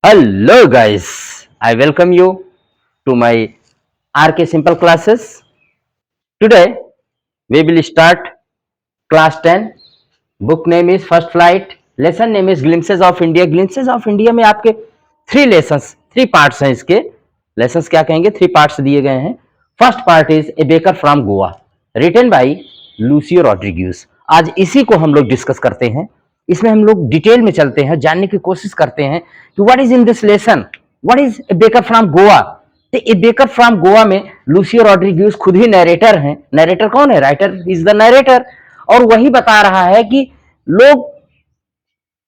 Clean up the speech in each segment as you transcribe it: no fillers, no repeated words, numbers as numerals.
Hello guys, I welcome you to my RK Simple classes. Today we will start class 10. Book name is First Flight. Lesson name is Glimpses of India. Glimpses of India में आपके three parts हैं इसके. Lessons क्या कहेंगे, three parts दिए गए हैं. First part is a baker from Goa, written by Lucio Rodrigues. आज इसी को हम लोग डिस्कस करते हैं. इसमें हम लोग डिटेल में चलते हैं, जानने की कोशिश करते हैं कि what is in this lesson, what is a baker from Goa. तो ए बेकर फ्रॉम गोवा में लूसियो रॉड्रिग्यूज खुद ही नरेटर हैं. नरेटर कौन है? Writer is the narrator. और वही बता रहा है कि लोग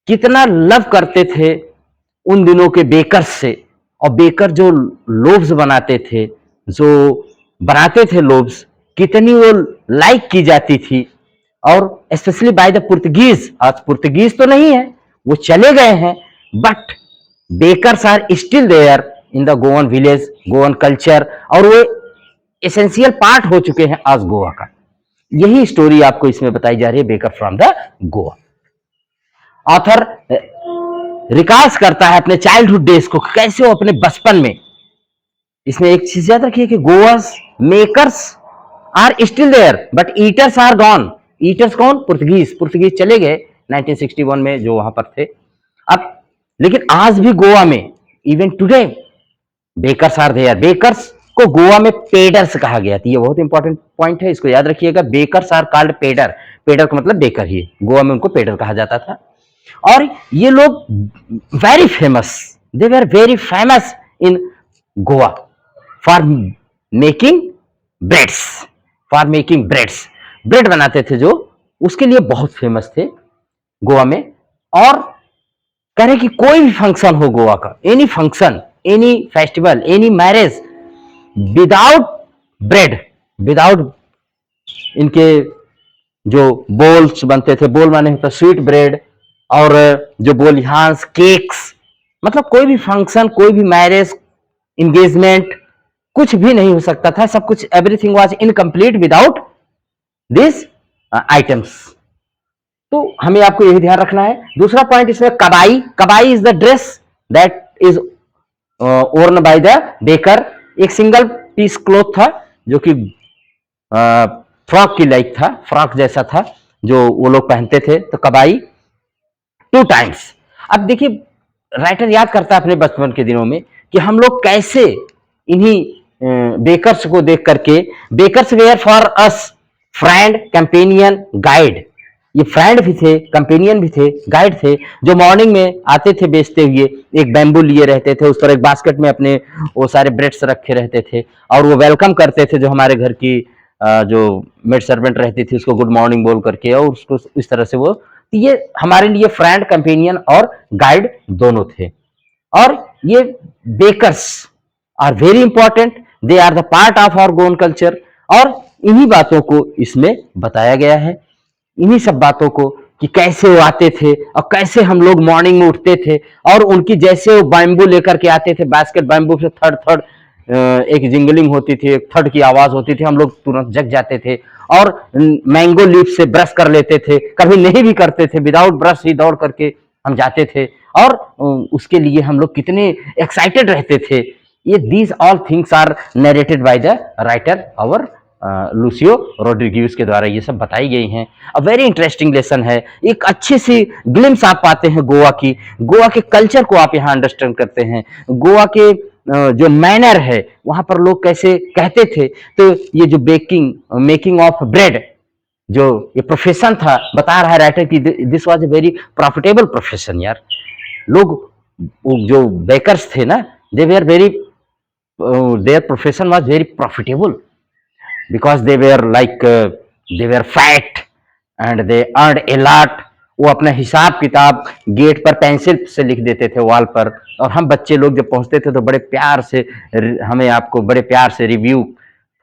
कितना लव करते थे उन दिनों के बेकर्स से, और बेकर जो लोव्स बनाते थे, जो बनाते थे लोव्स, कितनी वो लाइक की जाती थी. और स्पेशली बाय द पुर्तगीज. आज पुर्तगीज तो नहीं है, वो चले गए हैं, but bakers are still there in the Goan village, Goan culture, और वो एसेंशियल पार्ट हो चुके हैं आज गोवा का. यही स्टोरी आपको इसमें बताई जा रही है, baker from the Goa. Author recalls करता है अपने चाइल्डहुड डेज को, कैसे वो अपने बचपन में. इसमें एक चीज याद रखिए कि Goa's makers are still there but eaters are gone. Eaters कौन? पुर्तगीज. पुर्तगीज चले गए 1961 में जो वहां पर थे. अब लेकिन आज भी गोवा में even today bakers are there. Bakers को गोवा में पेडर्स कहा गया था. ये बहुत इंपॉर्टेंट पॉइंट है, इसको याद रखिएगा. Bakers are called poder. Poder का मतलब बेकर ही, गोवा में उनको पेडर कहा जाता था. और ये लोग very famous, they were very famous in Goa for making breads. For making breads, bread बनाते थे जो, उसके लिए बहुत फेमस थे गोवा में. और कह रहे कि कोई भी फंक्शन हो गोवा का, any function, any festival, any marriage, without bread, without इनके जो बोल्स बनते थे, बोल माने होता स्वीट ब्रेड, और जो बोलिहांस, केक्स, मतलब कोई भी फंक्शन, कोई भी मैरिज, इंगेजमेंट, कुछ भी नहीं हो सकता था. सब कुछ, everything was incomplete without this items. तो हमें आपको यही ध्यान रखना है. दूसरा पॉइंट इसमें kabai. Kabai is the dress that is worn by the baker. एक सिंगल पीस क्लॉथ था जो कि फ्रॉक की लाइक था, फ्रॉक जैसा था जो वो लोग पहनते थे. तो कबाई टू टाइम्स. अब देखिए, राइटर याद करता है अपने बचपन के दिनों में कि हम लोग कैसे इन्हीं बेकर्स को देख करके, bakers were for us friend, companion, guide. ये फ्रेंड भी थे, कंपेनियन भी थे, गाइड थे, जो मॉर्निंग में आते थे बेचते हुए, एक बैम्बू लिए रहते थे, उस पर एक बास्केट में अपने वो सारे ब्रेड्स रखे रहते थे, और वो वेलकम करते थे जो हमारे घर की जो मेड सर्वेंट रहती थी उसको गुड मॉर्निंग बोल करके, और उसको इस तरह से वो. ये हमारे लिए फ्रेंड, कंपेनियन और गाइड दोनों थे. और ये bakers are very important, they are the part of our Goan culture. और इन्हीं बातों को इसमें बताया गया है, इन्हीं सब बातों को कि कैसे वो आते थे और कैसे हम लोग मॉर्निंग में उठते थे, और उनकी जैसे वो बैम्बू लेकर के आते थे, बास्केट बैम्बू से थर्ड थर्ड एक जिंगलिंग होती थी, एक थर्ड की आवाज होती थी, हम लोग तुरंत जग जाते थे. और मैंगो लीफ से ब्रश कर लेते थे, कभी नहीं भी करते थे, विदाउट ब्रश ही दौड़ करके हम जाते थे, और उसके लिए हम लोग कितने एक्साइटेड रहते थे. ये these all things are narrated by the writer our Lucio Rodrigues के द्वारा ये सब बताई गई हैं. अ वेरी इंटरेस्टिंग लेसन है. एक अच्छी सी ग्लिम्स आप पाते हैं गोवा की, गोवा के कल्चर को आप यहाँ अंडरस्टैंड करते हैं. गोवा के जो मैनर है, वहां पर लोग कैसे कहते थे. तो ये जो मेकिंग ऑफ ब्रेड, जो ये प्रोफेशन था, बता रहा है राइटर कि this was a very profitable profession. यार लोग जो बेकर्स थे ना, they were very, their profession was very profitable because they were like they were fat and they earned a lot. वो अपना हिसाब किताब गेट पर पेंसिल से लिख देते थे वॉल पर, और हम बच्चे लोग जब पहुंचते थे तो बड़े प्यार से हमें आपको बड़े प्यार से रिव्यू,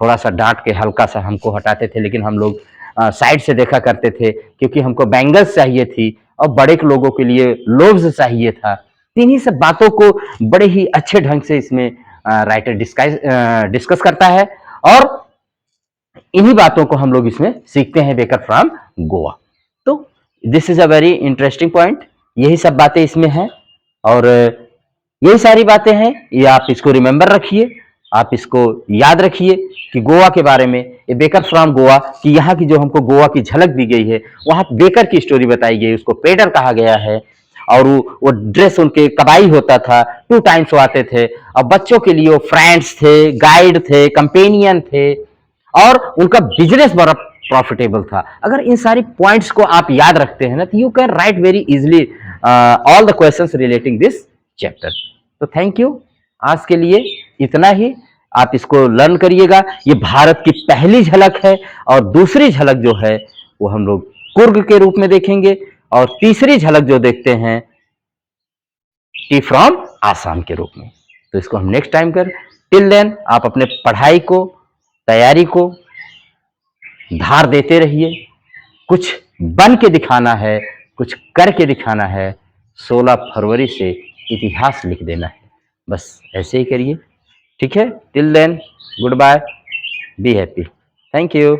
थोड़ा सा डांट के हल्का सा हमको हटाते थे, लेकिन हम लोग साइड से देखा करते थे क्योंकि हमको बैंगल्स चाहिए थी और बड़े लोगों के लिए लोव्स चाहिए था. इन्हीं सब बातों को बड़े ही अच्छे ढंग से इसमें राइटर डिस्कस करता है, और इन्हीं बातों को हम लोग इसमें सीखते हैं बेकर फ्रॉम गोवा. तो this is a very interesting point. यही सब बातें इसमें हैं. और यही सारी बातें हैं, ये आप इसको रिमेंबर रखिए, आप इसको याद रखिए कि गोवा के बारे में, ये बेकर फ्रॉम गोवा, कि यहाँ की जो हमको गोवा की झलक दी गई है, वहाँ बेकर की स्टोरी बताई गई, उसको पेडर कहा गया है। और वो ड्रेस उनके कबाई होता था, 2 टाइम्स वो आते थे, और बच्चों के लिए वो फ्रेंड्स थे, गाइड थे, कंपेनियन थे, और उनका बिजनेस बड़ा प्रॉफिटेबल था। अगर इन सारी पॉइंट्स को आप याद रखते हैं ना, तो you can write very easily all the questions relating this chapter. तो थैंक यू, आज के लिए इतना ही। आप इसको लर्न करिएगा। ये भारत की पहली झलक है, और दूसरी झलक जो है वो हम लोग कुर्ग के रूप में देखेंगे, और तीसरी झलक जो देखते हैं टी फ्रॉम आसाम के रूप में। तो इसको हम नेक्स्ट टाइम कर। टिल देन आप अपने पढ़ाई को, तैयारी को धार देते रहिए। कुछ बन के दिखाना है, कुछ करके दिखाना है। 16 फरवरी से इतिहास लिख देना है, बस ऐसे ही करिए। ठीक है, till then goodbye, be happy, thank you.